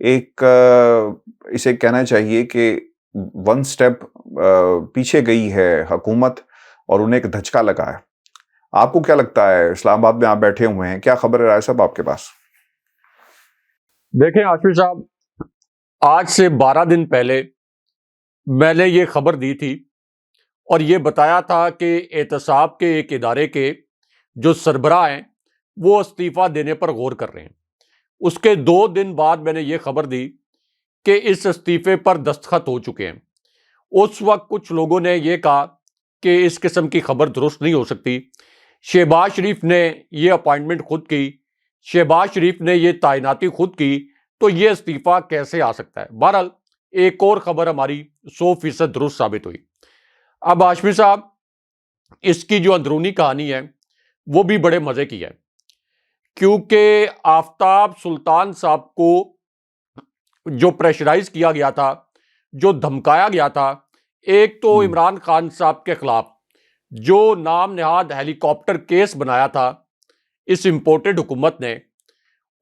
ایک اسے کہنا چاہیے کہ ون سٹیپ پیچھے گئی ہے حکومت اور انہیں ایک دھچکا لگا ہے. آپ کو کیا لگتا ہے؟ اسلام آباد میں آپ بیٹھے ہوئے ہیں, کیا خبر ہے رائے صاحب آپ کے پاس؟ دیکھیں عاشق صاحب، آج سے 12 دن پہلے میں نے یہ خبر دی تھی اور یہ بتایا تھا کہ احتساب کے ایک ادارے کے جو سربراہ ہیں وہ استعفیٰ دینے پر غور کر رہے ہیں. اس کے 2 دن بعد میں نے یہ خبر دی کہ اس استعفے پر دستخط ہو چکے ہیں. اس وقت کچھ لوگوں نے یہ کہا کہ اس قسم کی خبر درست نہیں ہو سکتی، شہباز شریف نے یہ اپائنٹمنٹ خود کی، شہباز شریف نے یہ تعیناتی خود کی، تو یہ استعفیٰ کیسے آ سکتا ہے؟ بہرحال ایک اور خبر ہماری 100% درست ثابت ہوئی. اب ہاشمی صاحب، اس کی جو اندرونی کہانی ہے وہ بھی بڑے مزے کی ہے، کیونکہ آفتاب سلطان صاحب کو جو پریشرائز کیا گیا تھا، جو دھمکایا گیا تھا، ایک تو عمران خان صاحب کے خلاف جو نام نہاد ہیلی کاپٹر کیس بنایا تھا اس امپورٹڈ حکومت نے،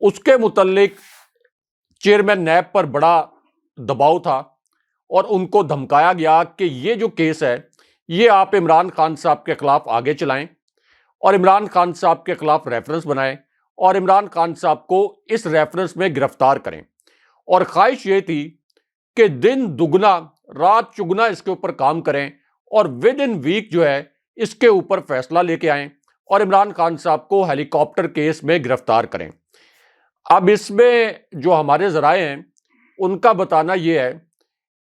اس کے متعلق چیئرمین نیب پر بڑا دباؤ تھا اور ان کو دھمکایا گیا کہ یہ جو کیس ہے یہ آپ عمران خان صاحب کے خلاف آگے چلائیں اور عمران خان صاحب کے خلاف ریفرنس بنائیں اور عمران خان صاحب کو اس ریفرنس میں گرفتار کریں. اور خواہش یہ تھی کہ دن دگنا رات چگنا اس کے اوپر کام کریں اور ود ان ویک جو ہے اس کے اوپر فیصلہ لے کے آئیں اور عمران خان صاحب کو ہیلی کاپٹر کیس میں گرفتار کریں. اب اس میں جو ہمارے ذرائع ہیں ان کا بتانا یہ ہے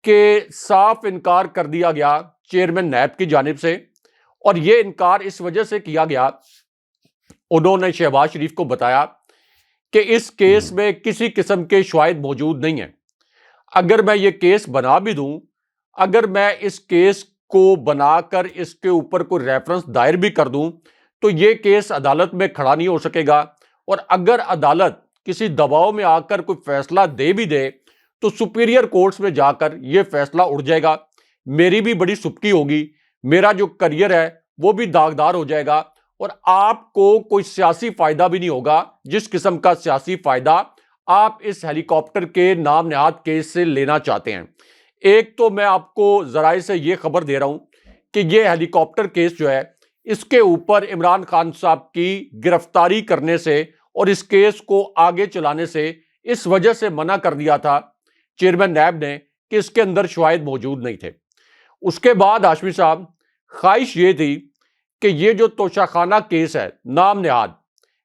کہ صاف انکار کر دیا گیا چیئرمین نیب کی جانب سے، اور یہ انکار اس وجہ سے کیا گیا، انہوں نے شہباز شریف کو بتایا کہ اس کیس میں کسی قسم کے شواہد موجود نہیں ہیں. اگر میں یہ کیس بنا بھی دوں، اگر میں اس کیس کو بنا کر اس کے اوپر کوئی ریفرنس دائر بھی کر دوں تو یہ کیس عدالت میں کھڑا نہیں ہو سکے گا، اور اگر عدالت کسی دباؤ میں آ کر کوئی فیصلہ دے بھی دے تو سپیریئر کورٹس میں جا کر یہ فیصلہ اڑ جائے گا، میری بھی بڑی سبکی ہوگی، میرا جو کریئر ہے وہ بھی داغدار ہو جائے گا، اور آپ کو کوئی سیاسی فائدہ بھی نہیں ہوگا جس قسم کا سیاسی فائدہ آپ اس ہیلی کاپٹر کے نام نہاد کیس سے لینا چاہتے ہیں. ایک تو میں آپ کو ذرائع سے یہ خبر دے رہا ہوں کہ یہ ہیلی کاپٹر کیس جو ہے اس کے اوپر عمران خان صاحب کی گرفتاری کرنے سے اور اس کیس کو آگے چلانے سے اس وجہ سے منع کر دیا تھا چیئرمین نیب نے کہ اس کے اندر شواہد موجود نہیں تھے. اس کے بعد ہاشمی صاحب خواہش یہ تھی کہ یہ جو توشہ خانہ کیس ہے نام نہاد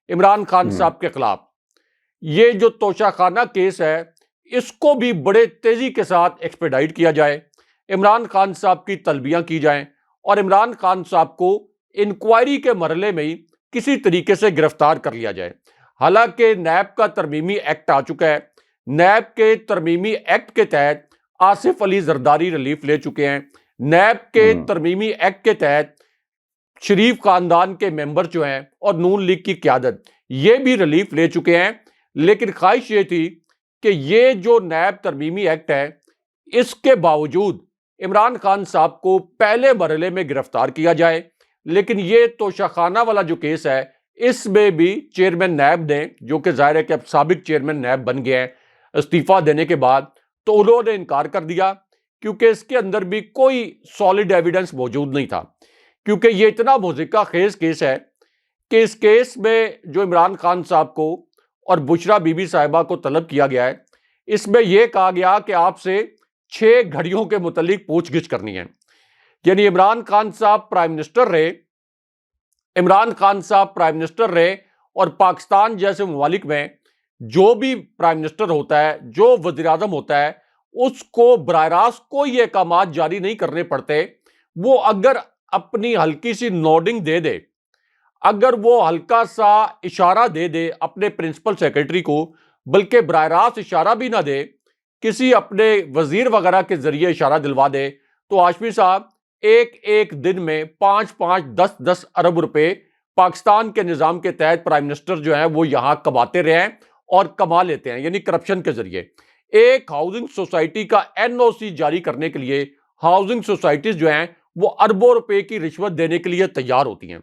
عمران خان صاحب کے خلاف، یہ جو توشہ خانہ کیس ہے اس کو بھی بڑے تیزی کے ساتھ ایکسپیڈائٹ کیا جائے، عمران خان صاحب کی طلبیاں کی جائیں اور عمران خان صاحب کو انکوائری کے مرحلے میں ہی کسی طریقے سے گرفتار کر لیا جائے. حالانکہ نیب کا ترمیمی ایکٹ آ چکا ہے، نیب کے ترمیمی ایکٹ کے تحت آصف علی زرداری ریلیف لے چکے ہیں، نیب کے ترمیمی ایکٹ کے تحت شریف خاندان کے ممبر جو ہیں اور نون لیگ کی قیادت یہ بھی ریلیف لے چکے ہیں. لیکن خواہش یہ تھی کہ یہ جو نیب ترمیمی ایکٹ ہے اس کے باوجود عمران خان صاحب کو پہلے مرحلے میں گرفتار کیا جائے. لیکن یہ توشہ خانہ والا جو کیس ہے اس میں بھی چیئرمین نیب نے، جو کہ ظاہر ہے کہ اب سابق چیئرمین نیب بن گئے ہیں استعفیٰ دینے کے بعد، تو انہوں نے انکار کر دیا کیونکہ اس کے اندر بھی کوئی سالڈ ایویڈنس موجود نہیں تھا. کیونکہ یہ اتنا موضحکہ خیز کیس ہے کہ اس کیس میں جو عمران خان صاحب کو اور بشرا بی بی صاحبہ کو طلب کیا گیا ہے اس میں یہ کہا گیا کہ آپ سے 6 گھڑیوں کے متعلق پوچھ گچھ کرنی ہے. یعنی عمران خان صاحب پرائم منسٹر رہے، عمران خان صاحب پرائم منسٹر رہے اور پاکستان جیسے ممالک میں جو بھی پرائم منسٹر ہوتا ہے، جو وزیر اعظم ہوتا ہے، اس کو براہ راست کوئی احکامات جاری نہیں کرنے پڑتے. وہ اگر اپنی ہلکی سی نوڈنگ دے دے، اگر وہ ہلکا سا اشارہ دے دے اپنے پرنسپل سیکرٹری کو، بلکہ براہ راست اشارہ بھی نہ دے، کسی اپنے وزیر وغیرہ کے ذریعے اشارہ دلوا دے، تو ہاشمی صاحب ایک دن میں 5-10 ارب روپے پاکستان کے نظام کے تحت پرائم منسٹر جو ہیں وہ یہاں کماتے رہے ہیں اور کما لیتے ہیں، یعنی کرپشن کے ذریعے. ایک ہاؤسنگ سوسائٹی کا NOC جاری کرنے کے لیے ہاؤسنگ سوسائٹیز جو ہیں وہ اربوں روپے کی رشوت دینے کے لیے تیار ہوتی ہیں.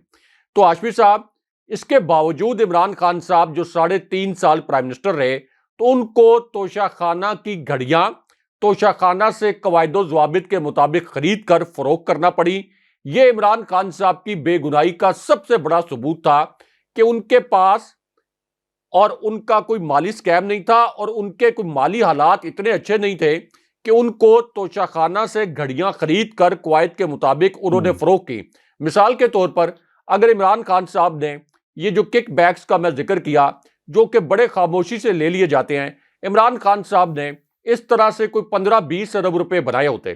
تو ہاشمی صاحب اس کے باوجود عمران خان صاحب جو 3.5 سال پرائم منسٹر رہے تو ان کو توشہ خانہ کی گھڑیاں توشہ خانہ سے قواعد و ضوابط کے مطابق خرید کر فروخت کرنا پڑی۔ یہ عمران خان صاحب کی بے گناہی کا سب سے بڑا ثبوت تھا کہ ان کے پاس اور ان کا کوئی مالی سکیم نہیں تھا، اور ان کے کوئی مالی حالات اتنے اچھے نہیں تھے کہ ان کو توشہ خانہ سے گھڑیاں خرید کر قواعد کے مطابق انہوں نے فروخت کی۔ مثال کے طور پر اگر عمران خان صاحب نے یہ جو کک بیکس کا میں ذکر کیا جو کہ بڑے خاموشی سے لے لیے جاتے ہیں، عمران خان صاحب نے اس طرح سے کوئی 15-20 ارب روپے بنائے ہوتے،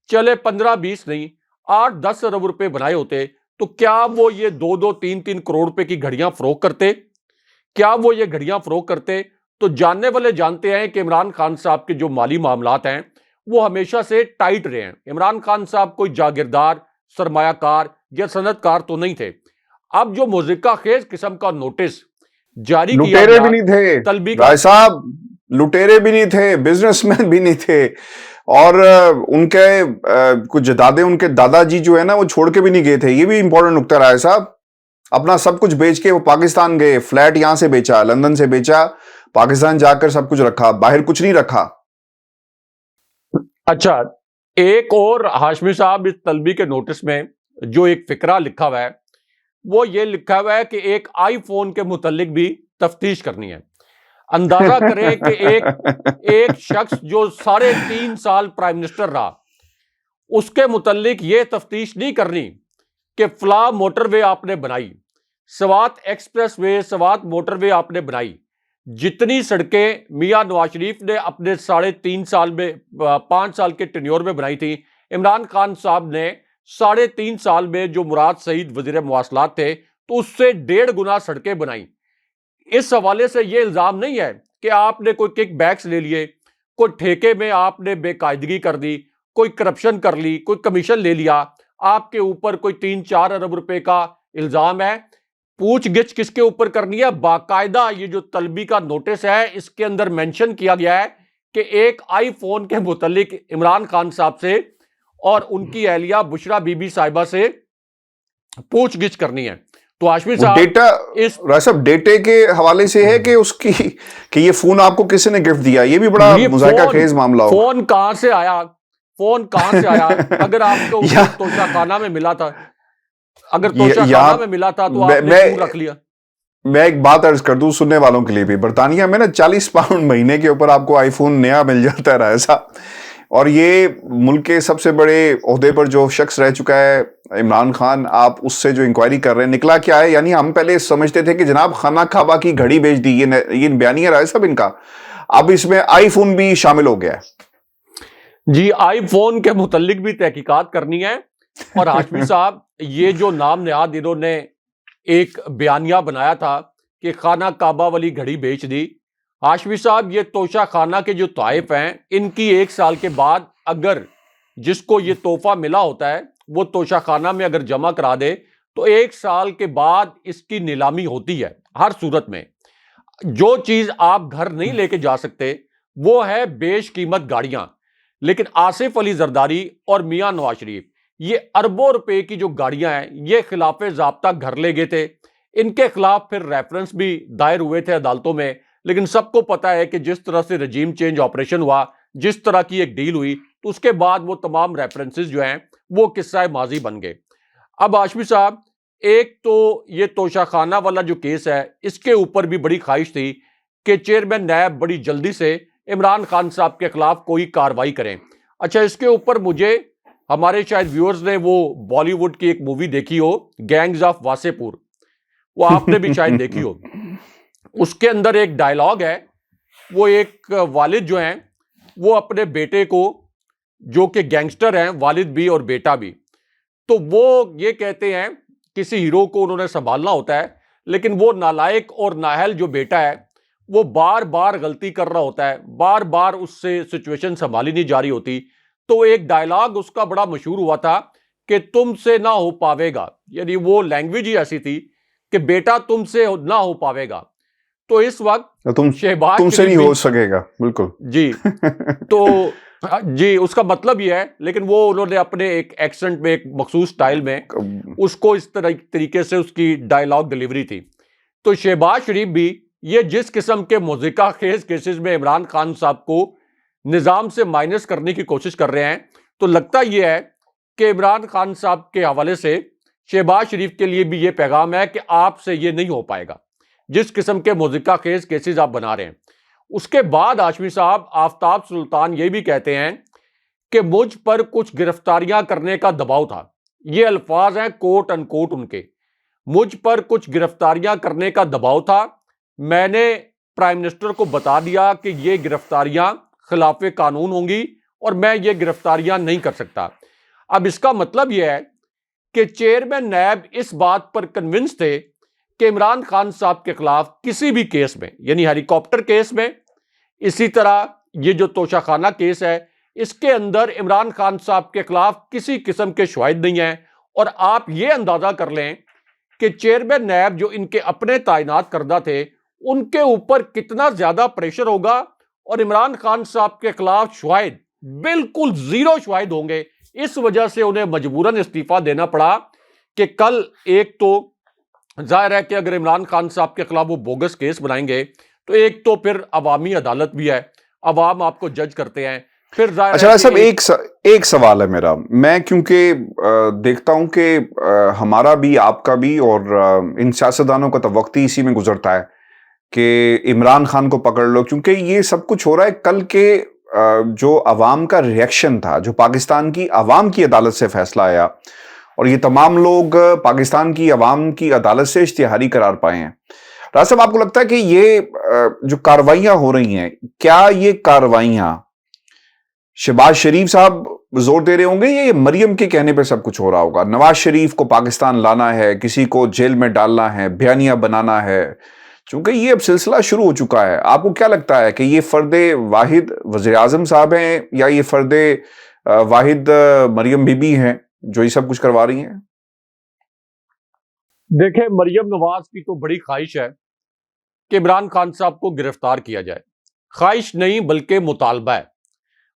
چلے 15-20 نہیں 8-10 ارب روپے بنائے ہوتے، تو کیا وہ یہ 2-3 کروڑ روپے کی گھڑیاں فروخت کرتے؟ کیا وہ یہ گھڑیاں فروخت کرتے؟ تو جاننے والے جانتے ہیں کہ عمران خان صاحب کے جو مالی معاملات ہیں وہ ہمیشہ سے ٹائٹ رہے ہیں۔ عمران خان صاحب کوئی جاگیردار، سرمایہ کار یا صنعت کار تو نہیں تھے۔ اب جو مضحکہ خیز قسم کا نوٹس جاری کیا لٹیرے گیا بھی نہیں تھے طلبی کا، رائے صاحب، لٹیرے بھی نہیں تھے، بزنس مین بھی نہیں تھے، اور ان کے کچھ جدادے، ان کے دادا جی جو ہے نا وہ چھوڑ کے بھی نہیں گئے تھے۔ یہ بھی امپورٹنٹ نکتہ رائے صاحب، اپنا سب کچھ بیچ کے وہ پاکستان گئے، فلیٹ یہاں سے بیچا، لندن سے بیچا، پاکستان جا کر سب کچھ رکھا، باہر کچھ نہیں رکھا۔ اچھا ایک اور ہاشمی صاحب اس طلبی کے نوٹس میں جو ایک فقرہ لکھا ہوا ہے وہ یہ لکھا ہوا ہے کہ ایک آئی فون کے متعلق بھی تفتیش کرنی ہے۔ اندازہ کریں کہ ایک شخص جو 3.5 سال پرائم منسٹر رہا، اس کے متعلق یہ تفتیش نہیں کرنی کہ فلاں موٹر وے آپ نے بنائی، Swat express way, Swat motor وے آپ نے بنائی، جتنی سڑکیں میاں نواز شریف نے اپنے 3.5 سال میں 5 سال کے ٹینیور میں بنائی تھی، عمران خان صاحب نے 3.5 سال میں جو مراد سعید وزیر مواصلات تھے تو اس سے 1.5 گنا سڑکیں بنائیں۔ اس حوالے سے یہ الزام نہیں ہے کہ آپ نے کوئی کک بیکس لے لیے، کوئی ٹھیکے میں آپ نے بے قاعدگی کر دی، کوئی کرپشن کر لی، کوئی کمیشن لے لیا، آپ کے اوپر کوئی 3-4 ارب روپے کا الزام ہے۔ پوچھ گچھ کس کے اوپر کرنی ہے؟ باقاعدہ یہ جو طلبی کا نوٹس ہے اس کے اندر مینشن کیا گیا ہے کہ ایک آئی فون کے متعلق عمران خان صاحب سے اور ان کی اہلیہ بشرا بی بی صاحبہ سے پوچھ گچھ کرنی ہے۔ تو ہاشمی صاحب ڈیٹا رائے صاحب ڈیٹے کے حوالے سے ہے کہ اس کی کہ یہ فون آپ کو کسی نے گفٹ دیا، یہ بھی بڑا مذائقہ خیز معاملہ ہو۔ فون کہاں سے آیا؟ فون کہاں سے آیا؟ اگر آپ کو توشہ خانہ میں ملا تھا، اگر توشہ خانہ میں ملا تھا تو آپ نے کیوں رکھ لیا؟ میں ایک بات عرض کر دوں سننے والوں کے لیے بھی، برطانیہ میں نا 40 پاؤنڈ مہینے کے اوپر آپ کو آئی فون نیا مل جاتا ہے رائے صاحب، اور یہ ملک کے سب سے بڑے عہدے پر جو شخص رہ چکا ہے عمران خان، آپ اس سے جو انکوائری کر رہے ہیں نکلا کیا ہے؟ یعنی ہم پہلے سمجھتے تھے کہ جناب خانہ کعبہ کی گھڑی بیچ دی، یہ بیانیہ رائے صاحب ان کا، اب اس میں آئی فون بھی شامل ہو گیا ہے۔ جی آئی فون کے متعلق بھی تحقیقات کرنی ہے۔ اور ہاشمی صاحب یہ جو نام نہاد انہوں نے ایک بیانیہ بنایا تھا کہ خانہ کعبہ والی گھڑی بیچ دی، ہاشمی صاحب یہ توشہ خانہ کے جو تحائف ہیں ان کی 1 سال کے بعد اگر جس کو یہ تحفہ ملا ہوتا ہے وہ توشہ خانہ میں اگر جمع کرا دے تو 1 سال کے بعد اس کی نیلامی ہوتی ہے۔ ہر صورت میں جو چیز آپ گھر نہیں لے کے جا سکتے وہ ہے بیش قیمت گاڑیاں، لیکن آصف علی زرداری اور میاں نواز شریف یہ اربوں روپے کی جو گاڑیاں ہیں یہ خلاف ضابطہ گھر لے گئے تھے۔ ان کے خلاف پھر ریفرنس بھی دائر ہوئے تھے عدالتوں میں، لیکن سب کو پتا ہے کہ جس طرح سے رجیم چینج آپریشن ہوا، جس طرح کی ایک ڈیل ہوئی، تو اس کے بعد وہ تمام ریفرنسز جو ہیں وہ قصہ ماضی بن گئے۔ اب ہاشمی صاحب ایک تو یہ توشہ خانہ والا جو کیس ہے اس کے اوپر بھی بڑی خواہش تھی کہ چیئرمین نیب بڑی جلدی سے عمران خان صاحب کے خلاف کوئی کارروائی کریں۔ اچھا اس کے اوپر مجھے ہمارے شاید ویورز نے وہ بالی ووڈ کی ایک مووی دیکھی ہو گینگز آف واسے پور، وہ آپ نے بھی شاید دیکھی ہو، اس کے اندر ایک ڈائلاگ ہے، وہ ایک والد جو ہیں وہ اپنے بیٹے کو جو کہ گینگسٹر ہیں، والد بھی اور بیٹا بھی، تو وہ یہ کہتے ہیں کسی ہیرو کو انہوں نے سنبھالنا ہوتا ہے، لیکن وہ نالائق اور نااہل جو بیٹا ہے وہ بار بار غلطی کر رہا ہوتا ہے، بار بار اس سے سچویشن سنبھالی نہیں جا رہی ہوتی، تو ایک ڈائلاگ اس کا بڑا مشہور ہوا تھا کہ تم سے نہ ہو پاوے گا، یعنی وہ لینگویج ہی ایسی تھی کہ بیٹا تم سے نہ ہو پاوے گا۔ تو اس وقت شہباز تم سے نہیں ہو سکے گا، بالکل جی، تو جی اس کا مطلب یہ ہے، لیکن وہ انہوں نے اپنے ایک ایکسنٹ میں ایک مخصوص سٹائل میں اس کو اس طریقے سے اس کی ڈائلاگ ڈیلیوری تھی۔ تو شہباز شریف بھی یہ جس قسم کے مضحکہ خیز کیسز میں عمران خان صاحب کو نظام سے مائنس کرنے کی کوشش کر رہے ہیں، تو لگتا یہ ہے کہ عمران خان صاحب کے حوالے سے شہباز شریف کے لیے بھی یہ پیغام ہے کہ آپ سے یہ نہیں ہو پائے گا جس قسم کے مضحکہ خیز کیسز آپ بنا رہے ہیں۔ اس کے بعد ہاشمی صاحب آفتاب سلطان یہ بھی کہتے ہیں کہ مجھ پر کچھ گرفتاریاں کرنے کا دباؤ تھا، یہ الفاظ ہیں کوٹ ان کوٹ ان کے، مجھ پر کچھ گرفتاریاں کرنے کا دباؤ تھا، میں نے پرائم منسٹر کو بتا دیا کہ یہ گرفتاریاں خلاف قانون ہوں گی اور میں یہ گرفتاریاں نہیں کر سکتا۔ اب اس کا مطلب یہ ہے کہ چیئرمین نیب اس بات پر کنونس تھے کہ عمران خان صاحب کے خلاف کسی بھی کیس میں، یعنی ہیلی کاپٹر کیس میں، اسی طرح یہ جو توشہ خانہ کیس ہے، اس کے اندر عمران خان صاحب کے خلاف کسی قسم کے شواہد نہیں ہیں، اور آپ یہ اندازہ کر لیں کہ چیئرمین نیب جو ان کے اپنے تعینات کردہ تھے ان کے اوپر کتنا زیادہ پریشر ہوگا، اور عمران خان صاحب کے خلاف شواہد بالکل زیرو شواہد ہوں گے۔ اس وجہ سے انہیں مجبوراً استعفیٰ دینا پڑا کہ کل ایک تو ظاہر ہے کہ اگر عمران خان صاحب کے خلاف وہ بوگس کیس بنائیں گے تو ایک تو پھر عوامی عدالت بھی ہے، عوام آپ کو جج کرتے ہیں، پھر ظاہر اچھا ہے صاحب کہ ایک سوال ہے میرا، میں کیونکہ دیکھتا ہوں کہ ہمارا بھی آپ کا بھی اور ان سیاستدانوں کا تو وقت ہی اسی میں گزرتا ہے کہ عمران خان کو پکڑ لو، کیونکہ یہ سب کچھ ہو رہا ہے کل کے جو عوام کا ریئیکشن تھا، جو پاکستان کی عوام کی عدالت سے فیصلہ آیا، اور یہ تمام لوگ پاکستان کی عوام کی عدالت سے اشتہاری قرار پائے ہیں۔ راز صاحب، آپ کو لگتا ہے کہ یہ جو کارروائیاں ہو رہی ہیں، کیا یہ کارروائیاں شہباز شریف صاحب زور دے رہے ہوں گے یا یہ مریم کے کہنے پہ سب کچھ ہو رہا ہوگا؟ نواز شریف کو پاکستان لانا ہے، کسی کو جیل میں ڈالنا ہے، بیانیہ بنانا ہے، چونکہ یہ اب سلسلہ شروع ہو چکا ہے۔ آپ کو کیا لگتا ہے کہ یہ فرد واحد وزیر اعظم صاحب ہیں یا یہ فرد واحد مریم بی بی ہیں جو یہ سب کچھ کروا رہی ہیں؟ دیکھیں، مریم نواز کی تو بڑی خواہش ہے کہ عمران خان صاحب کو گرفتار کیا جائے، خواہش نہیں بلکہ مطالبہ ہے،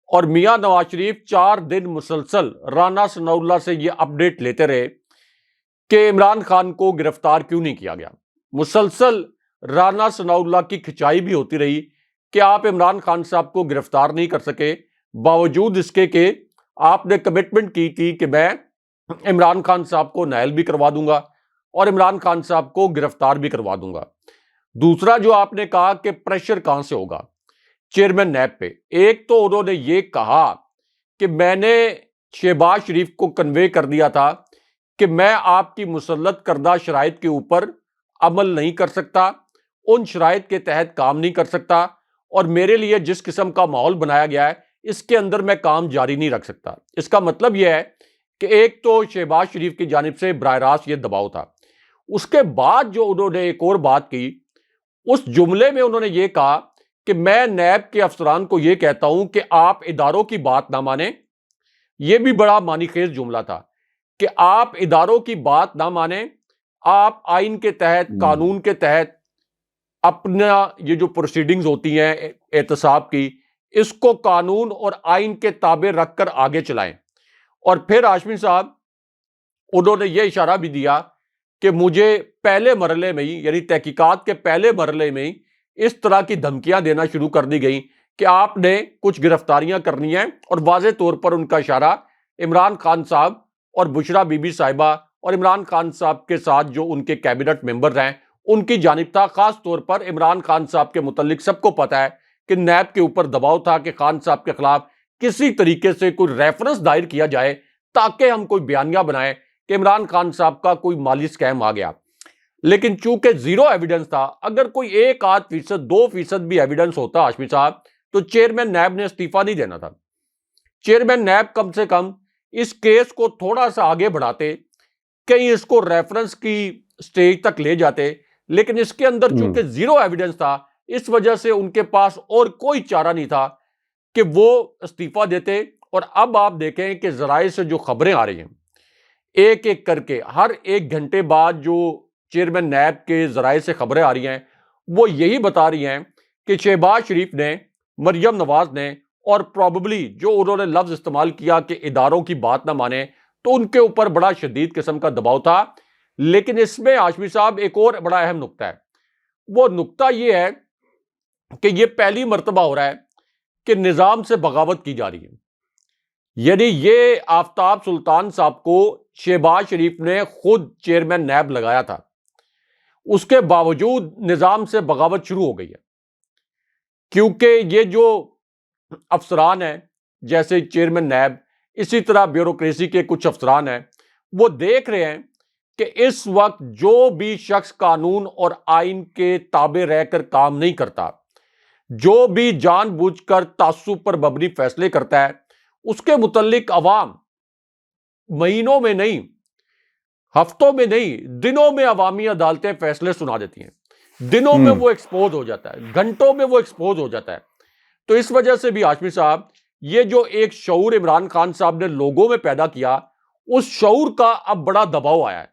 اور میاں نواز شریف 4 دن مسلسل رانا ثناء اللہ سے یہ اپڈیٹ لیتے رہے کہ عمران خان کو گرفتار کیوں نہیں کیا گیا۔ مسلسل رانا ثناء اللہ کی کھچائی بھی ہوتی رہی کہ آپ عمران خان صاحب کو گرفتار نہیں کر سکے، باوجود اس کے کہ آپ نے کمٹمنٹ کی تھی کہ میں عمران خان صاحب کو نائل بھی کروا دوں گا اور عمران خان صاحب کو گرفتار بھی کروا دوں گا۔ دوسرا جو آپ نے کہا کہ پریشر کہاں سے ہوگا چیئرمین نیب پہ، ایک تو انہوں نے یہ کہا کہ میں نے شہباز شریف کو کنوے کر دیا تھا کہ میں آپ کی مسلط کردہ شرائط کے اوپر عمل نہیں کر سکتا، ان شرائط کے تحت کام نہیں کر سکتا، اور میرے لیے جس قسم کا ماحول بنایا گیا ہے اس کے اندر میں کام جاری نہیں رکھ سکتا۔ اس کا مطلب یہ ہے کہ ایک تو شہباز شریف کی جانب سے براہ راست یہ دباؤ تھا۔ اس کے بعد جو انہوں نے ایک اور بات کی، اس جملے میں انہوں نے یہ کہا کہ میں نیب کے افسران کو یہ کہتا ہوں کہ آپ اداروں کی بات نہ مانیں۔ یہ بھی بڑا معنی خیز جملہ تھا کہ آپ اداروں کی بات نہ مانیں، آپ آئین کے تحت، قانون کے تحت اپنا یہ جو پروسیڈنگز ہوتی ہیں احتساب کی، اس کو قانون اور آئین کے تابع رکھ کر آگے چلائیں۔ اور پھر ہاشمی صاحب انہوں نے یہ اشارہ بھی دیا کہ مجھے پہلے مرحلے میں ہی، یعنی تحقیقات کے پہلے مرحلے میں ہی اس طرح کی دھمکیاں دینا شروع کر دی گئیں کہ آپ نے کچھ گرفتاریاں کرنی ہیں، اور واضح طور پر ان کا اشارہ عمران خان صاحب اور بشرا بی بی صاحبہ اور عمران خان صاحب کے ساتھ جو ان کے کیبنٹ ممبر ہیں ان کی جانب تھا۔ خاص طور پر عمران خان صاحب کے متعلق سب کو پتا ہے کہ نیب کے اوپر دباؤ تھا کہ خان صاحب کے خلاف کسی طریقے سے کوئی ریفرنس دائر کیا جائے تاکہ ہم کوئی بیانیہ بنائیں کہ عمران خان صاحب کا کوئی مالی سکیم آ گیا۔ لیکن چونکہ زیرو ایویڈنس تھا، اگر کوئی 1-8%، 2% بھی ایویڈنس ہوتا ہاشمی صاحب، تو چیئرمین نیب نے استعفیٰ نہیں دینا تھا۔ چیئرمین نیب کم سے کم اس کیس کو تھوڑا سا آگے بڑھاتے، کہیں اس کو ریفرنس کی سٹیج تک لے جاتے، لیکن اس کے اندر چونکہ زیرو ایویڈنس تھا، اس وجہ سے ان کے پاس اور کوئی چارہ نہیں تھا کہ وہ استعفیٰ دیتے۔ اور اب آپ دیکھیں کہ ذرائع سے جو خبریں آ رہی ہیں، ایک ایک کر کے ہر 1 گھنٹے بعد جو چیئرمین نیب کے ذرائع سے خبریں آ رہی ہیں، وہ یہی بتا رہی ہیں کہ شہباز شریف نے، مریم نواز نے، اور پروبیبلی جو انہوں نے لفظ استعمال کیا کہ اداروں کی بات نہ مانیں، تو ان کے اوپر بڑا شدید قسم کا دباؤ تھا۔ لیکن اس میں ہاشمی صاحب ایک اور بڑا اہم نقطہ ہے، وہ نقطہ یہ ہے کہ یہ پہلی مرتبہ ہو رہا ہے کہ نظام سے بغاوت کی جا رہی ہے. یعنی یہ آفتاب سلطان صاحب کو شہباز شریف نے خود چیئرمین نیب لگایا تھا، اس کے باوجود نظام سے بغاوت شروع ہو گئی ہے. کیونکہ یہ جو افسران ہیں جیسے چیئرمین نیب، اسی طرح بیوروکریسی کے کچھ افسران ہیں، وہ دیکھ رہے ہیں کہ اس وقت جو بھی شخص قانون اور آئین کے تابع رہ کر کام نہیں کرتا، جو بھی جان بوجھ کر تعصب پر مبنی فیصلے کرتا ہے، اس کے متعلق عوام مہینوں میں نہیں، ہفتوں میں نہیں، دنوں میں عوامی عدالتیں فیصلے سنا دیتی ہیں. دنوں میں وہ ایکسپوز ہو جاتا ہے، گھنٹوں میں وہ ایکسپوز ہو جاتا ہے. تو اس وجہ سے بھی ہاشمی صاحب، یہ جو ایک شعور عمران خان صاحب نے لوگوں میں پیدا کیا، اس شعور کا اب بڑا دباؤ آیا ہے.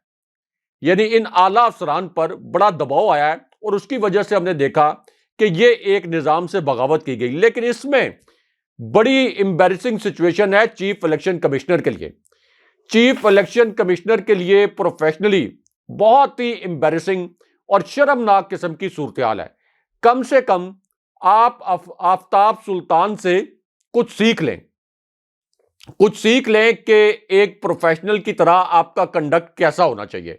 یعنی ان اعلیٰ افسران پر بڑا دباؤ آیا ہے، اور اس کی وجہ سے ہم نے دیکھا کہ یہ ایک نظام سے بغاوت کی گئی. لیکن اس میں بڑی امبیرسنگ سچویشن ہے چیف الیکشن کمشنر کے لیے. چیف الیکشن کمشنر کے لیے پروفیشنلی بہت ہی امبیرسنگ اور شرمناک قسم کی صورتحال ہے. کم سے کم آپ آفتاب سلطان سے کچھ سیکھ لیں کہ ایک پروفیشنل کی طرح آپ کا کنڈکٹ کیسا ہونا چاہیے.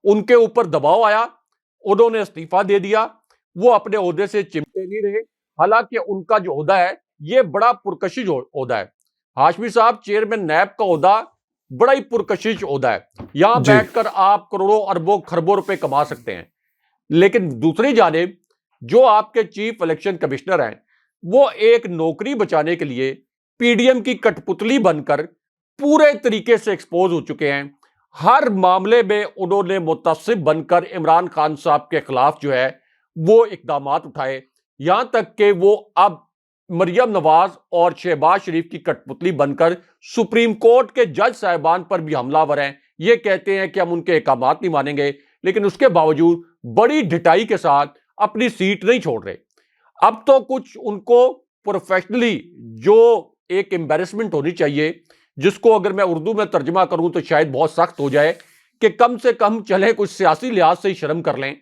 ان کے اوپر دباؤ آیا، انہوں نے استعفیٰ دے دیا، وہ اپنے عہدے سے چمٹے نہیں رہے. حالانکہ ان کا جو عہدہ ہے یہ بڑا پرکشش عہدہ ہے. ہاشمی صاحب، چیئرمین نیب کا عہدہ بڑا ہی پرکشش عہدہ ہے. یہاں بیٹھ کر آپ کروڑوں اربوں خربوں روپے کما سکتے ہیں. لیکن دوسری جانب جو آپ کے چیف الیکشن کمشنر ہیں، وہ ایک نوکری بچانے کے لیے پی ڈی ایم کی کٹ پتلی بن کر پورے طریقے سے ایکسپوز ہو چکے ہیں. ہر معاملے میں انہوں نے متعصب بن کر عمران خان صاحب کے خلاف جو ہے وہ اقدامات اٹھائے. یہاں تک کہ وہ اب مریم نواز اور شہباز شریف کی کٹ پتلی بن کر سپریم کورٹ کے جج صاحبان پر بھی حملہ ور ہیں. یہ کہتے ہیں کہ ہم ان کے احکامات نہیں مانیں گے، لیکن اس کے باوجود بڑی ڈھٹائی کے ساتھ اپنی سیٹ نہیں چھوڑ رہے. اب تو کچھ ان کو پروفیشنلی جو ایک امبیرسمنٹ ہونی چاہیے، جس کو اگر میں اردو میں ترجمہ کروں تو شاید بہت سخت ہو جائے، کہ کم سے کم چلیں کچھ سیاسی لحاظ سے ہی شرم کر لیں.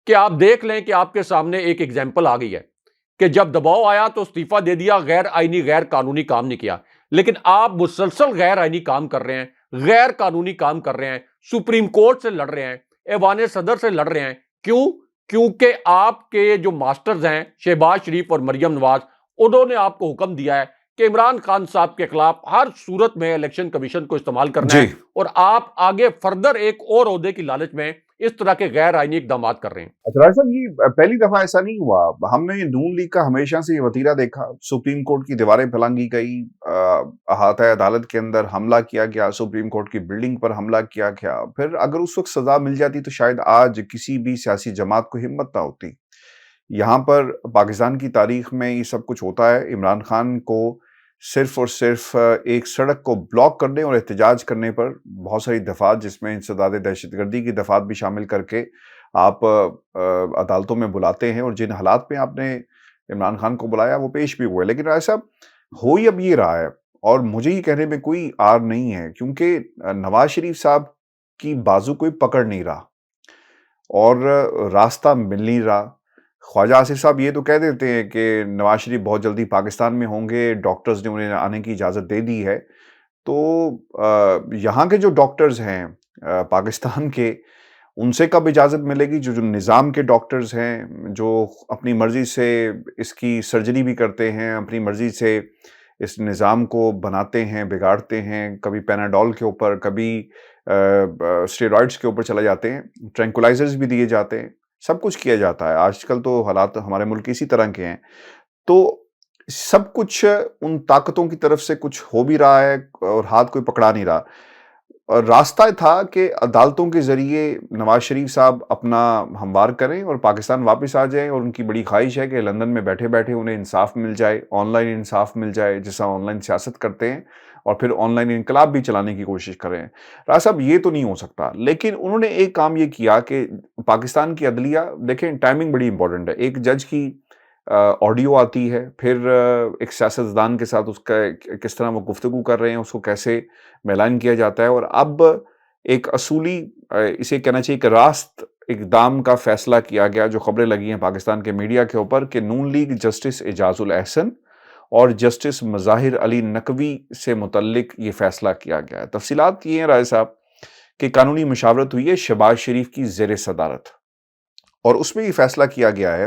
کہ آپ دیکھ لیں کہ آپ کے سامنے ایک ایگزامپل آ گئی ہے کہ جب دباؤ آیا تو استعفیٰ دے دیا، غیر آئینی غیر قانونی کام نہیں کیا. لیکن آپ مسلسل غیر آئینی کام کر رہے ہیں، غیر قانونی کام کر رہے ہیں، سپریم کورٹ سے لڑ رہے ہیں، ایوان صدر سے لڑ رہے ہیں. کیوں؟ کیونکہ آپ کے جو ماسٹرز ہیں شہباز شریف اور مریم نواز، انہوں نے آپ کو حکم دیا ہے کہ عمران خان صاحب کے خلاف ہر صورت میں الیکشن کمیشن کو استعمال کرنا ہے، اور آپ آگے فردر ایک اور عہدے کی لالچ میں اس طرح کے غیر آئینی اقدامات کر رہے ہیں. اچھا صاحب، یہ پہلی دفعہ ایسا نہیں ہوا. ہم نے نون لیگ کا ہمیشہ سے یہ وتیرہ دیکھا، سپریم کورٹ کی دیواریں پھلانگی گئی، احاطہ عدالت کے اندر حملہ کیا گیا، سپریم کورٹ کی بلڈنگ پر حملہ کیا گیا. پھر اگر اس وقت سزا مل جاتی تو شاید آج کسی بھی سیاسی جماعت کو ہمت نہ ہوتی. یہاں پر پاکستان کی تاریخ میں یہ سب کچھ ہوتا ہے. عمران خان کو صرف اور صرف ایک سڑک کو بلاک کرنے اور احتجاج کرنے پر بہت ساری دفعات، جس میں انسداد دہشت گردی کی دفعات بھی شامل کر کے آپ عدالتوں میں بلاتے ہیں، اور جن حالات میں آپ نے عمران خان کو بلایا وہ پیش بھی ہوئے. لیکن ایسا ہو ہی اب یہ رہا ہے، اور مجھے یہ کہنے میں کوئی آر نہیں ہے، کیونکہ نواز شریف صاحب کی بازو کوئی پکڑ نہیں رہا اور راستہ مل نہیں رہا. خواجہ آصف صاحب یہ تو کہہ دیتے ہیں کہ نواز شریف بہت جلدی پاکستان میں ہوں گے، ڈاکٹرز نے انہیں آنے کی اجازت دے دی ہے. تو یہاں کے جو ڈاکٹرز ہیں پاکستان کے، ان سے کب اجازت ملے گی؟ جو نظام کے ڈاکٹرز ہیں، جو اپنی مرضی سے اس کی سرجری بھی کرتے ہیں، اپنی مرضی سے اس نظام کو بناتے ہیں، بگاڑتے ہیں، کبھی پیناڈول کے اوپر، کبھی اسٹیرائڈز کے اوپر چلے جاتے ہیں، ٹرینکولائزرز بھی دیے جاتے ہیں، سب کچھ کیا جاتا ہے. آج کل تو حالات ہمارے ملک اسی طرح کے ہیں. تو سب کچھ ان طاقتوں کی طرف سے کچھ ہو بھی رہا ہے اور ہاتھ کوئی پکڑا نہیں رہا. اور راستہ تھا کہ عدالتوں کے ذریعے نواز شریف صاحب اپنا ہموار کریں اور پاکستان واپس آ جائیں. اور ان کی بڑی خواہش ہے کہ لندن میں بیٹھے بیٹھے انہیں انصاف مل جائے، آن لائن انصاف مل جائے، جیسا آن لائن سیاست کرتے ہیں، اور پھر آن لائن انقلاب بھی چلانے کی کوشش کریں. راز صاحب، یہ تو نہیں ہو سکتا. لیکن انہوں نے ایک کام یہ کیا کہ پاکستان کی عدلیہ، دیکھیں ٹائمنگ بڑی امپورٹنٹ ہے. ایک جج کی آڈیو آتی ہے، پھر ایک سیاستدان کے ساتھ اس کا کس طرح وہ گفتگو کر رہے ہیں، اس کو کیسے اعلان کیا جاتا ہے، اور اب ایک اصولی، اسے کہنا چاہیے کہ راست اقدام کا فیصلہ کیا گیا، جو خبریں لگی ہیں پاکستان کے میڈیا کے اوپر، کہ نون لیگ جسٹس اعجاز الاحسن اور جسٹس مظاہر علی نقوی سے متعلق یہ فیصلہ کیا گیا ہے۔ تفصیلات یہ ہیں راجہ صاحب کہ قانونی مشاورت ہوئی ہے شہباز شریف کی زیر صدارت، اور اس میں یہ فیصلہ کیا گیا ہے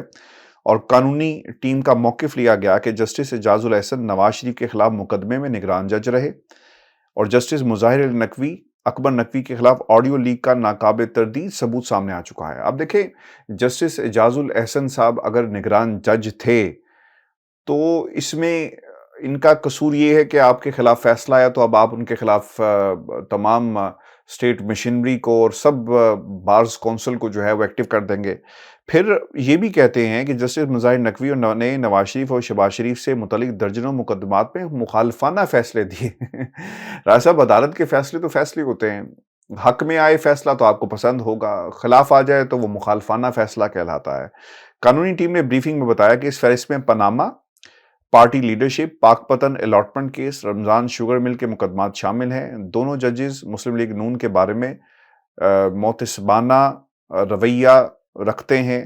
اور قانونی ٹیم کا موقف لیا گیا کہ جسٹس اعجاز الاحسن نواز شریف کے خلاف مقدمے میں نگران جج رہے، اور جسٹس مظاہر علی نقوی اکبر نقوی کے خلاف آڈیو لیک کا ناقابل تردید ثبوت سامنے آ چکا ہے۔ اب دیکھیں، جسٹس اعجاز الاحسن صاحب اگر نگران جج تھے تو اس میں ان کا قصور یہ ہے کہ آپ کے خلاف فیصلہ آیا تو اب آپ ان کے خلاف تمام اسٹیٹ مشینری کو اور سب بارز کونسل کو جو ہے وہ ایکٹیو کر دیں گے۔ پھر یہ بھی کہتے ہیں کہ جسٹس مظاہر نقوی نے نواز شریف اور شہباز شریف سے متعلق درجنوں مقدمات میں مخالفانہ فیصلے دیے۔ راجہ صاحب، عدالت کے فیصلے تو فیصلے ہوتے ہیں، حق میں آئے فیصلہ تو آپ کو پسند ہوگا، خلاف آ جائے تو وہ مخالفانہ فیصلہ کہلاتا ہے۔ قانونی ٹیم نے بریفنگ میں بتایا کہ اس فہرست میں پاناما، پارٹی لیڈرشپ، پاک پتن الاٹمنٹ کیس، رمضان شوگر مل کے مقدمات شامل ہیں۔ دونوں ججز مسلم لیگ نون کے بارے میں محتسبانہ رویہ رکھتے ہیں،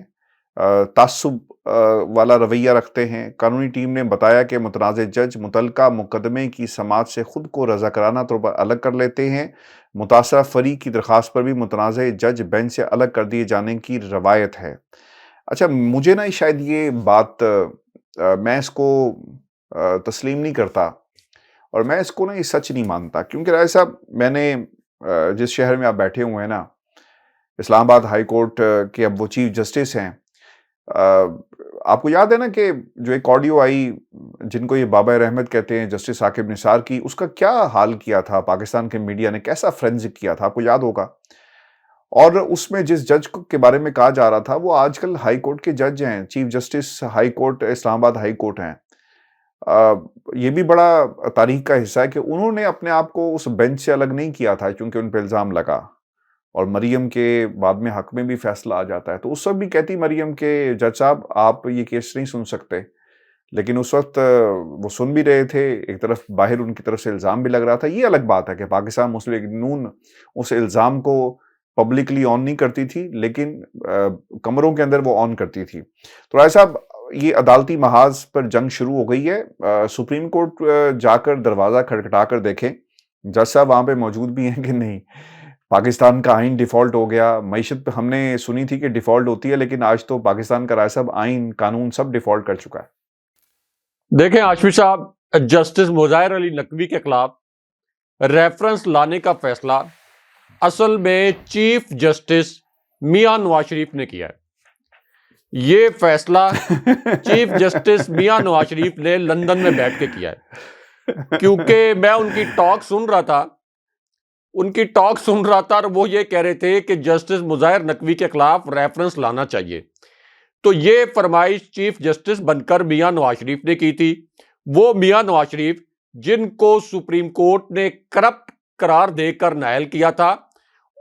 تعصب والا رویہ رکھتے ہیں۔ قانونی ٹیم نے بتایا کہ متنازع جج متعلقہ مقدمے کی سماعت سے خود کو رضاکارانہ طور پر الگ کر لیتے ہیں۔ متاثرہ فریق کی درخواست پر بھی متنازع جج بینچ سے الگ کر دیے جانے کی روایت ہے۔ اچھا، مجھے نا شاید یہ بات میں اس کو تسلیم نہیں کرتا، اور میں اس کو نا یہ سچ نہیں مانتا، کیونکہ راجہ صاحب میں نے جس شہر میں آپ بیٹھے ہوئے ہیں نا، اسلام آباد ہائی کورٹ کے اب وہ چیف جسٹس ہیں، آپ کو یاد ہے نا کہ جو ایک آڈیو آئی جن کو یہ بابا رحمت کہتے ہیں، جسٹس ثاقب نثار کی، اس کا کیا حال کیا تھا پاکستان کے میڈیا نے، کیسا فرینزک کیا تھا، آپ کو یاد ہوگا۔ اور اس میں جس جج کے بارے میں کہا جا رہا تھا وہ آج کل ہائی کورٹ کے جج ہیں، چیف جسٹس ہائی کورٹ اسلام آباد ہائی کورٹ ہیں۔ یہ بھی بڑا تاریخ کا حصہ ہے کہ انہوں نے اپنے آپ کو اس بینچ سے الگ نہیں کیا تھا کیونکہ ان پہ الزام لگا، اور مریم کے بعد میں حق میں بھی فیصلہ آ جاتا ہے تو اس وقت بھی کہتی مریم کہ جج صاحب آپ یہ کیس نہیں سن سکتے، لیکن اس وقت وہ سن بھی رہے تھے، ایک طرف باہر ان کی طرف سے الزام بھی لگ رہا تھا۔ یہ الگ بات ہے کہ پاکستان مسلم لیگ نون اس الزام کو پبلکلی آن نہیں کرتی تھی، لیکن کمروں کے اندر وہ آن کرتی تھی۔ تو رائے صاحب، یہ عدالتی محاذ پر جنگ شروع ہو گئی ہے۔ سپریم کورٹ جا کر دروازہ کھٹکھٹا کر دیکھیں جج صاحب وہاں پہ موجود بھی ہیں کہ نہیں۔ پاکستان کا آئین ڈیفالٹ ہو گیا، معیشت پہ ہم نے سنی تھی کہ ڈیفالٹ ہوتی ہے، لیکن آج تو پاکستان کا رائے صاحب آئین قانون سب ڈیفالٹ کر چکا ہے۔ دیکھیں ہاشمی صاحب، جسٹس مظاہر علی نقوی کے خلاف ریفرنس لانے کا فیصلہ اصل میں چیف جسٹس میاں نواز شریف نے کیا ہے۔ یہ فیصلہ چیف جسٹس میاں نواز شریف نے لندن میں بیٹھ کے کیا ہے، کیونکہ میں ان کی ٹاک سن رہا تھا اور وہ یہ کہہ رہے تھے کہ جسٹس مظاہر نقوی کے خلاف ریفرنس لانا چاہیے، تو یہ فرمائش چیف جسٹس بن کر میاں نواز شریف نے کی تھی۔ وہ میاں نواز شریف جن کو سپریم کورٹ نے کرپٹ قرار دے کر نائل کیا تھا،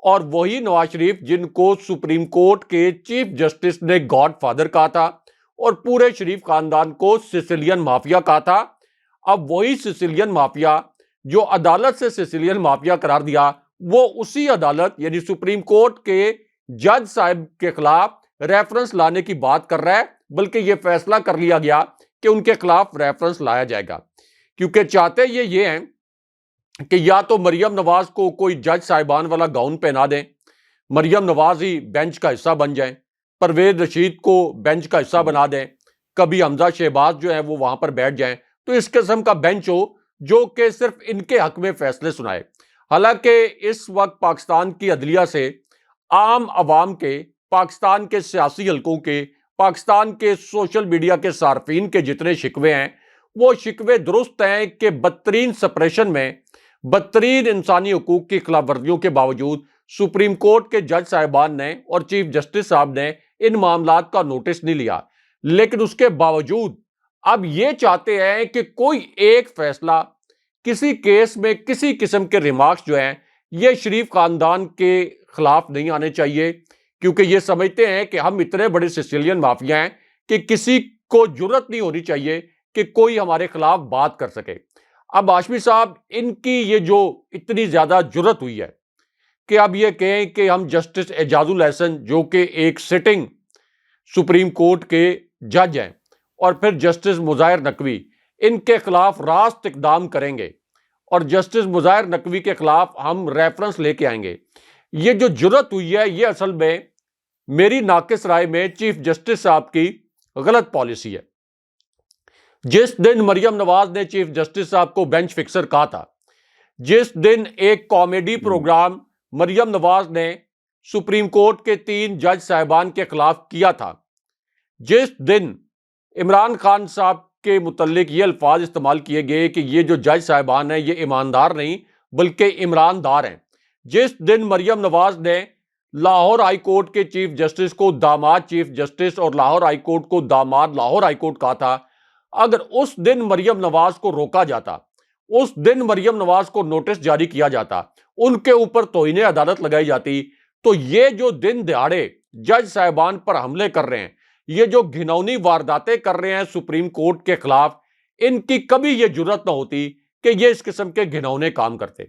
اور وہی نواز شریف جن کو سپریم کورٹ کے چیف جسٹس نے گاڈ فادر کہا تھا اور پورے شریف خاندان کو سیسیلین مافیا کہا تھا۔ اب وہی سیسیلین مافیا جو عدالت سے سیسیلین مافیا قرار دیا، وہ اسی عدالت یعنی سپریم کورٹ کے جج صاحب کے خلاف ریفرنس لانے کی بات کر رہا ہے، بلکہ یہ فیصلہ کر لیا گیا کہ ان کے خلاف ریفرنس لایا جائے گا، کیونکہ چاہتے یہ ہیں کہ یا تو مریم نواز کو کوئی جج صاحبان والا گاؤن پہنا دیں، مریم نواز ہی بینچ کا حصہ بن جائیں، پرویز رشید کو بینچ کا حصہ بنا دیں، کبھی حمزہ شہباز جو ہیں وہ وہاں پر بیٹھ جائیں، تو اس قسم کا بینچ ہو جو کہ صرف ان کے حق میں فیصلے سنائے۔ حالانکہ اس وقت پاکستان کی عدلیہ سے عام عوام کے، پاکستان کے سیاسی حلقوں کے، پاکستان کے سوشل میڈیا کے صارفین کے جتنے شکوے ہیں، وہ شکوے درست ہیں کہ بدترین سپریشن میں، بدترین انسانی حقوق کی خلاف ورزیوں کے باوجود سپریم کورٹ کے جج صاحبان نے اور چیف جسٹس صاحب نے ان معاملات کا نوٹس نہیں لیا، لیکن اس کے باوجود اب یہ چاہتے ہیں کہ کوئی ایک فیصلہ کسی کیس میں کسی قسم کے ریمارکس جو ہیں یہ شریف خاندان کے خلاف نہیں آنے چاہیے، کیونکہ یہ سمجھتے ہیں کہ ہم اتنے بڑے سیسیلین مافیا ہیں کہ کسی کو جرت نہیں ہونی چاہیے کہ کوئی ہمارے خلاف بات کر سکے۔ اب ہاشمی صاحب، ان کی یہ جو اتنی زیادہ جرت ہوئی ہے کہ اب یہ کہیں کہ ہم جسٹس اعجاز الاحسن جو کہ ایک سٹنگ سپریم کورٹ کے جج ہیں اور پھر جسٹس مظاہر نقوی ان کے خلاف راست اقدام کریں گے اور جسٹس مظاہر نقوی کے خلاف ہم ریفرنس لے کے آئیں گے. یہ جو جرت ہوئی ہے یہ اصل میں میری ناقص رائے میں چیف جسٹس صاحب کی غلط پالیسی ہے. جس دن مریم نواز نے چیف جسٹس صاحب کو بینچ فکسر کہا تھا، جس دن ایک کامیڈی پروگرام مریم نواز نے سپریم کورٹ کے 3 جج صاحبان کے خلاف کیا تھا، جس دن عمران خان صاحب کے متعلق یہ الفاظ استعمال کیے گئے کہ یہ جو جج صاحبان ہیں یہ ایماندار نہیں بلکہ عمران دار ہیں، جس دن مریم نواز نے لاہور ہائی کورٹ کے چیف جسٹس کو داماد چیف جسٹس اور لاہور ہائی کورٹ کو داماد لاہور ہائی کورٹ کہا تھا، اگر اس دن مریم نواز کو روکا جاتا، اس دن مریم نواز کو نوٹس جاری کیا جاتا، ان کے اوپر توہین عدالت لگائی جاتی، تو یہ جو دن دہاڑے جج صاحبان پر حملے کر رہے ہیں، یہ جو گھناؤنی وارداتیں کر رہے ہیں سپریم کورٹ کے خلاف، ان کی کبھی یہ جرت نہ ہوتی کہ یہ اس قسم کے گھناؤنے کام کرتے.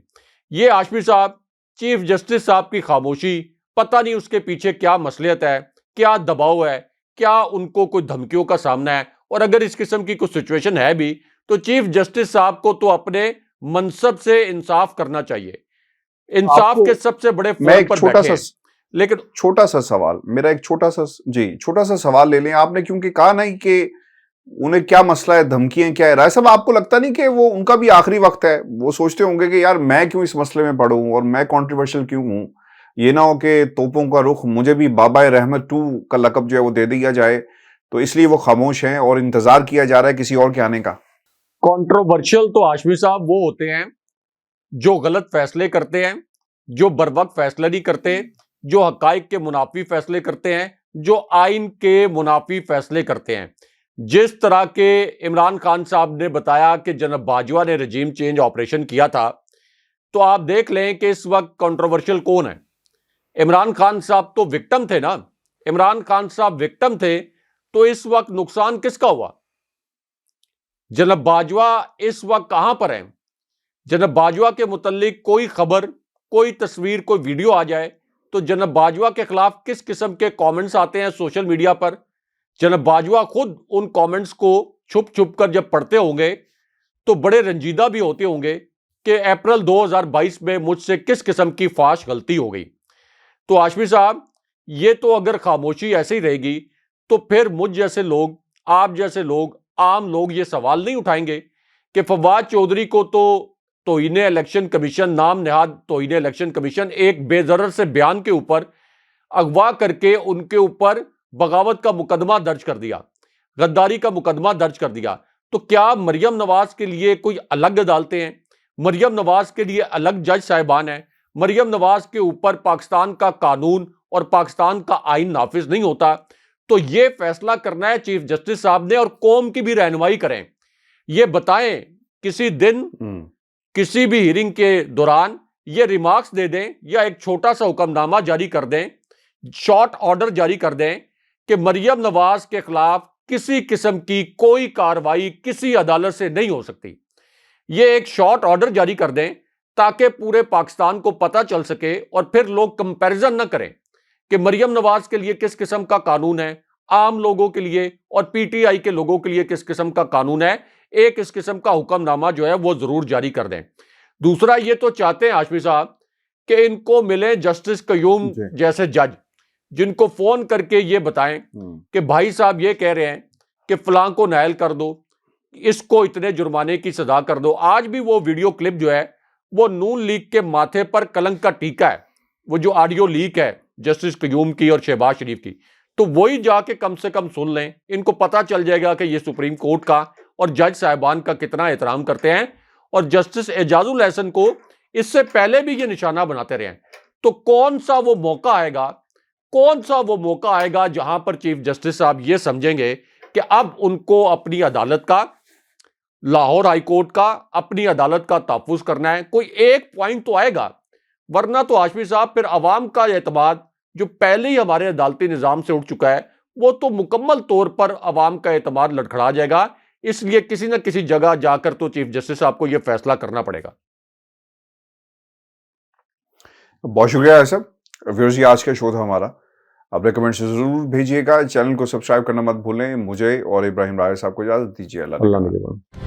یہ ہاشمی صاحب چیف جسٹس صاحب کی خاموشی، پتہ نہیں اس کے پیچھے کیا مصلحت ہے، کیا دباؤ ہے، کیا ان کو کوئی دھمکیوں کا سامنا ہے، اور اگر اس قسم کی کوئی سچویشن ہے بھی تو چیف جسٹس صاحب کو تو اپنے منصب سے انصاف کرنا چاہیے. انصاف کے سب سے بڑے فورم پر بیٹھے ہیں. لیکن چھوٹا سا سوال، میرا ایک چھوٹا سا سوال لے لیں. آپ نے کیونکہ کہا نہیں کہ انہیں کیا مسئلہ ہے، دھمکیاں کیا ہے، رائے صاحب آپ کو لگتا نہیں کہ وہ ان کا بھی آخری وقت ہے؟ وہ سوچتے ہوں گے کہ یار میں کیوں اس مسئلے میں پڑھوں اور میں کنٹروورشل کیوں ہوں، یہ نہ ہو کہ توپوں کا رخ مجھے بھی بابا رحمت 2 کا لقب جو ہے وہ دے دیا جائے، تو اس لیے وہ خاموش ہیں اور انتظار کیا جا رہا ہے کسی اور کے آنے کا. کنٹروورشل تو ہاشمی صاحب وہ ہوتے ہیں جو غلط فیصلے کرتے ہیں، جو بروقت فیصلہ نہیں کرتے، جو حقائق کے منافی فیصلے کرتے ہیں، جو آئین کے منافی فیصلے کرتے ہیں. جس طرح کے عمران خان صاحب نے بتایا کہ جناب باجوہ نے رجیم چینج آپریشن کیا تھا، تو آپ دیکھ لیں کہ اس وقت کنٹروورشل کون ہے. عمران خان صاحب تو وکٹم تھے نا، عمران خان صاحب وکٹم تھے، تو اس وقت نقصان کس کا ہوا؟ جناب باجوہ اس وقت کہاں پر ہیں؟ جناب باجوہ کے متعلق کوئی خبر، کوئی تصویر، کوئی ویڈیو آ جائے تو جناب باجوہ کے خلاف کس قسم کے کامنٹس آتے ہیں سوشل میڈیا پر. جناب باجوہ خود ان کامنٹس کو چھپ چھپ کر جب پڑھتے ہوں گے تو بڑے رنجیدہ بھی ہوتے ہوں گے کہ اپریل 2022 میں مجھ سے کس قسم کی فاش غلطی ہو گئی. تو ہاشمی صاحب یہ تو اگر خاموشی ایسے ہی رہے گی تو پھر مجھ جیسے لوگ، آپ جیسے لوگ، عام لوگ یہ سوال نہیں اٹھائیں گے کہ فواد چودھری کو تو توہین الیکشن کمیشن، نام نہاد توہین الیکشن کمیشن، ایک بے ضرر سے بیان کے اوپر اغوا کر کے ان کے اوپر بغاوت کا مقدمہ درج کر دیا، غداری کا مقدمہ درج کر دیا. تو کیا مریم نواز کے لیے کوئی الگ عدالتیں ہیں؟ مریم نواز کے لیے الگ جج صاحبان ہیں؟ مریم نواز کے اوپر پاکستان کا قانون اور پاکستان کا آئین نافذ نہیں ہوتا؟ تو یہ فیصلہ کرنا ہے چیف جسٹس صاحب نے، اور قوم کی بھی رہنمائی کریں. یہ بتائیں کسی دن کسی بھی ہیرنگ کے دوران یہ ریمارکس دے دیں یا ایک چھوٹا سا حکم نامہ جاری کر دیں، شارٹ آرڈر جاری کر دیں کہ مریم نواز کے خلاف کسی قسم کی کوئی کاروائی کسی عدالت سے نہیں ہو سکتی. یہ ایک شارٹ آرڈر جاری کر دیں تاکہ پورے پاکستان کو پتہ چل سکے اور پھر لوگ کمپیریزن نہ کریں کہ مریم نواز کے لیے کس قسم کا قانون ہے، عام لوگوں کے لیے اور پی ٹی آئی کے لوگوں کے لیے کس قسم کا قانون ہے. ایک اس قسم کا حکم نامہ جو ہے وہ ضرور جاری کر دیں. دوسرا یہ تو چاہتے ہیں ہاشمی صاحب کہ ان کو ملے جسٹس قیوم جیسے جج، جن کو فون کر کے یہ بتائیں کہ بھائی صاحب یہ کہہ رہے ہیں کہ فلاں کو نائل کر دو، اس کو اتنے جرمانے کی سزا کر دو. آج بھی وہ ویڈیو کلپ جو ہے وہ نون لیگ کے ماتھے پر کلنک کا ٹیکہ ہے، وہ جو آڈیو لیک ہے جسٹس قیوم کی اور شہباز شریف کی، تو وہی جا کے کم سے کم سن لیں. ان کو پتہ چل جائے گا کہ یہ سپریم کورٹ کا اور جج صاحبان کا کتنا احترام کرتے ہیں، اور جسٹس اعجاز الاحسن کو اس سے پہلے بھی یہ نشانہ بناتے رہے ہیں. تو کون سا وہ موقع آئے گا جہاں پر چیف جسٹس صاحب یہ سمجھیں گے کہ اب ان کو اپنی عدالت کا، لاہور ہائی کورٹ کا، اپنی عدالت کا تحفظ کرنا ہے؟ کوئی ایک پوائنٹ تو آئے گا، ورنہ تو ہاشمی صاحب پھر عوام کا اعتماد جو پہلے ہی ہمارے عدالتی نظام سے اٹھ چکا ہے وہ تو مکمل طور پر عوام کا اعتماد لڑکھڑا جائے گا. اس لیے کسی نہ کسی جگہ جا کر تو چیف جسٹس صاحب کو یہ فیصلہ کرنا پڑے گا. بہت شکریہ ایسب ویورز، یہ آج کا شو تھا ہمارا. اپنے کمنٹس ضرور بھیجیے گا. چینل کو سبسکرائب کرنا مت بھولیں. مجھے اور ابراہیم راہی صاحب کو اجازت دیجیے. اللہ اللہ نگہبان.